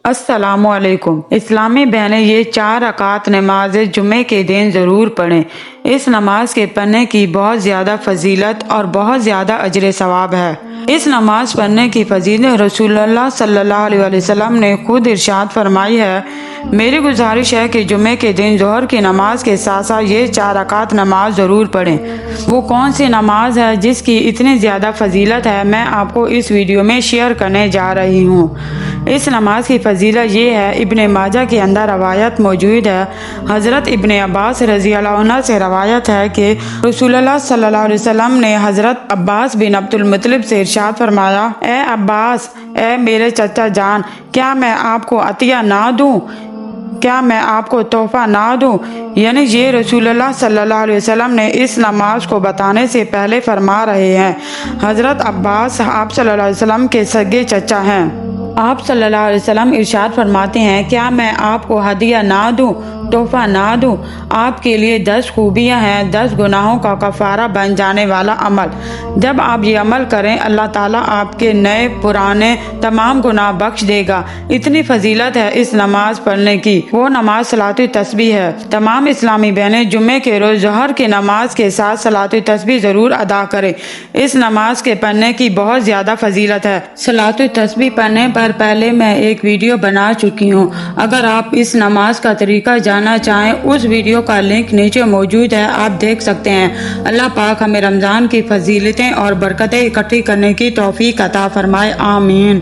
السلام علیکم۔ اسلامی بہنیں، یہ 4 رکعت نماز جمعے کے دن ضرور پڑھیں۔ اس نماز کے پڑھنے کی بہت زیادہ فضیلت اور بہت زیادہ اجر ثواب ہے۔ اس نماز پڑھنے کی فضیلت رسول اللہ صلی اللہ علیہ وسلم نے خود ارشاد فرمائی ہے۔ میری گزارش ہے کہ جمعے کے دن ظہر کی نماز کے ساتھ ساتھ یہ 4 رکعت نماز ضرور پڑھیں۔ وہ کون سی نماز ہے جس کی اتنی زیادہ فضیلت ہے، میں آپ کو اس ویڈیو میں شیئر کرنے جا رہی ہوں۔ اس نماز کی فضیلت یہ ہے، ابن ماجہ کے اندر روایت موجود ہے۔ حضرت ابن عباس رضی اللہ عنہ سے روایت ہے کہ رسول اللہ صلی اللہ علیہ وسلم نے حضرت عباس بن عبد المطلب سے ارشاد فرمایا، اے عباس، اے میرے چچا جان، کیا میں آپ کو عطیہ نہ دوں؟ کیا میں آپ کو تحفہ نہ دوں؟ یعنی یہ رسول اللہ صلی اللہ علیہ وسلم نے اس نماز کو بتانے سے پہلے فرما رہے ہیں۔ حضرت عباس آپ صلی اللہ علیہ وسلم کے سگے چچا ہیں۔ آپ صلی اللہ علیہ وسلم ارشاد فرماتے ہیں، کیا میں آپ کو ہدیہ نہ دوں، تحفہ نہ دوں؟ آپ کے لیے 10 خوبیاں ہیں، 10 گناہوں کا کفارہ بن جانے والا عمل۔ جب آپ یہ عمل کریں، اللہ تعالیٰ آپ کے نئے پرانے تمام گناہ بخش دے گا۔ اتنی فضیلت ہے اس نماز پڑھنے کی۔ وہ نماز صلاۃ التسبیح ہے۔ تمام اسلامی بہنیں جمعے کے روز ظہر کی نماز کے ساتھ صلاۃ التسبیح ضرور ادا کریں۔ اس نماز کے پڑھنے کی بہت زیادہ فضیلت ہے۔ صلاۃ التسبیح پڑھنے پر پہلے میں ایک ویڈیو بنا چکی ہوں۔ اگر آپ اس نماز کا طریقہ جاننا چاہیں، اس ویڈیو کا لنک نیچے موجود ہے، آپ دیکھ سکتے ہیں۔ اللہ پاک ہمیں رمضان کی فضیلتیں اور برکتیں اکٹھی کرنے کی توفیق عطا فرمائے، آمین۔